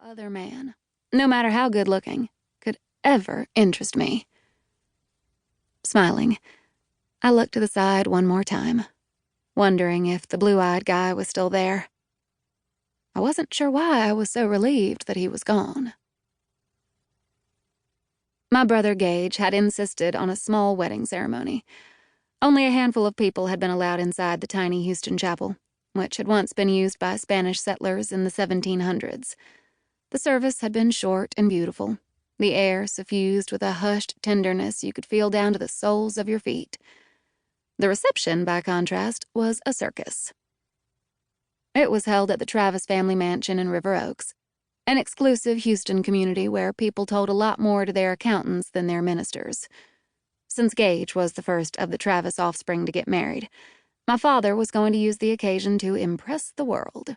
other man, no matter how good-looking, could ever interest me. Smiling, I looked to the side one more time, wondering if the blue-eyed guy was still there. I wasn't sure why I was so relieved that he was gone. My brother Gage had insisted on a small wedding ceremony. Only a handful of people had been allowed inside the tiny Houston chapel, which had once been used by Spanish settlers in the 1700s. The service had been short and beautiful, the air suffused with a hushed tenderness you could feel down to the soles of your feet. The reception, by contrast, was a circus. It was held at the Travis family mansion in River Oaks, an exclusive Houston community where people told a lot more to their accountants than their ministers. Since Gage was the first of the Travis offspring to get married, my father was going to use the occasion to impress the world.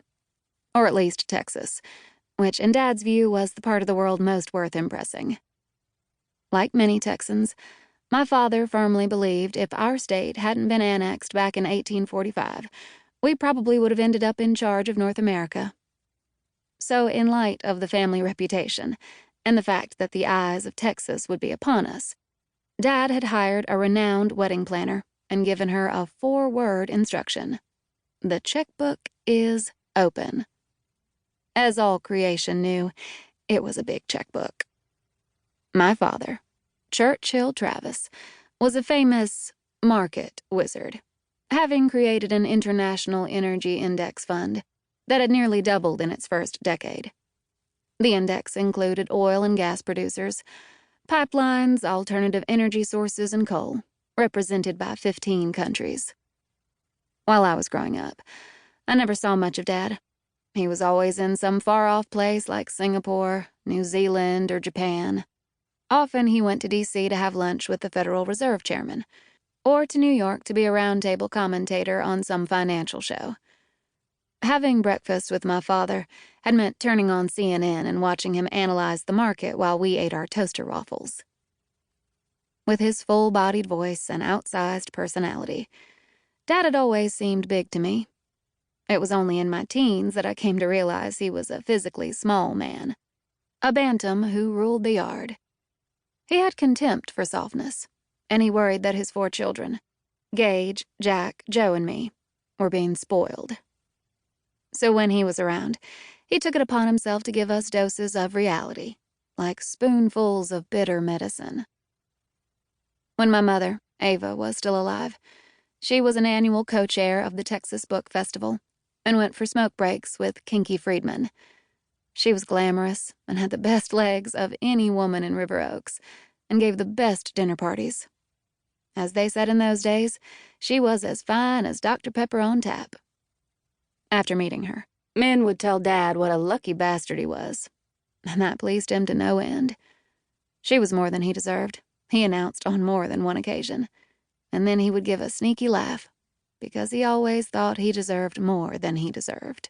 Or at least Texas, which in Dad's view was the part of the world most worth impressing. Like many Texans, my father firmly believed if our state hadn't been annexed back in 1845, we probably would have ended up in charge of North America. So in light of the family reputation, and the fact that the eyes of Texas would be upon us, Dad had hired a renowned wedding planner and given her a 4-word instruction. The checkbook is open. As all creation knew, it was a big checkbook. My father, Churchill Travis, was a famous market wizard, having created an international energy index fund that had nearly doubled in its first decade. The index included oil and gas producers, pipelines, alternative energy sources, and coal, represented by 15 countries. While I was growing up, I never saw much of Dad. He was always in some far-off place like Singapore, New Zealand, or Japan. Often he went to D.C. to have lunch with the Federal Reserve Chairman, or to New York to be a roundtable commentator on some financial show. Having breakfast with my father had meant turning on CNN and watching him analyze the market while we ate our toaster waffles. With his full-bodied voice and outsized personality, Dad had always seemed big to me. It was only in my teens that I came to realize he was a physically small man, a bantam who ruled the yard. He had contempt for softness, and he worried that his 4 children, Gage, Jack, Joe, and me, were being spoiled. So when he was around, he took it upon himself to give us doses of reality, like spoonfuls of bitter medicine. When my mother, Ava, was still alive, she was an annual co-chair of the Texas Book Festival and went for smoke breaks with Kinky Friedman. She was glamorous and had the best legs of any woman in River Oaks and gave the best dinner parties. As they said in those days, she was as fine as Dr. Pepper on tap. After meeting her, men would tell Dad what a lucky bastard he was, and that pleased him to no end. She was more than he deserved, he announced on more than one occasion, and then he would give a sneaky laugh, because he always thought he deserved more than he deserved.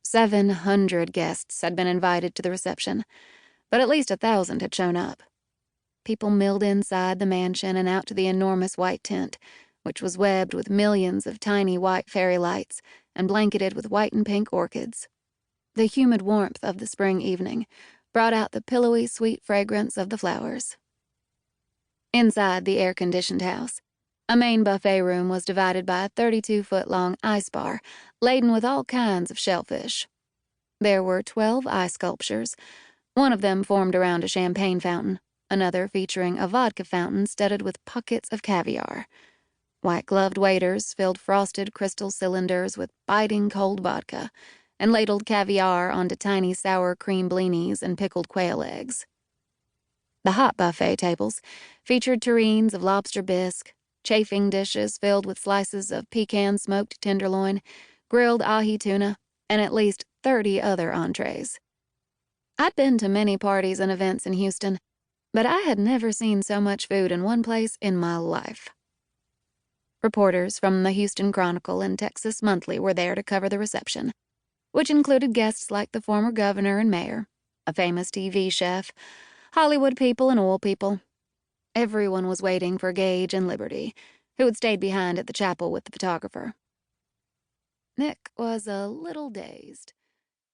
700 guests had been invited to the reception, but at least 1,000 had shown up. People milled inside the mansion and out to the enormous white tent, which was webbed with millions of tiny white fairy lights and blanketed with white and pink orchids. The humid warmth of the spring evening brought out the pillowy, sweet fragrance of the flowers. Inside the air-conditioned house, a main buffet room was divided by a 32-foot-long ice bar laden with all kinds of shellfish. There were 12 ice sculptures, one of them formed around a champagne fountain, another featuring a vodka fountain studded with pockets of caviar. White-gloved waiters filled frosted crystal cylinders with biting cold vodka and ladled caviar onto tiny sour cream blinis and pickled quail eggs. The hot buffet tables featured tureens of lobster bisque, chafing dishes filled with slices of pecan-smoked tenderloin, grilled ahi tuna, and at least 30 other entrees. I'd been to many parties and events in Houston, but I had never seen so much food in one place in my life. Reporters from the Houston Chronicle and Texas Monthly were there to cover the reception, which included guests like the former governor and mayor, a famous TV chef, Hollywood people and oil people. Everyone was waiting for Gage and Liberty, who had stayed behind at the chapel with the photographer. Nick was a little dazed.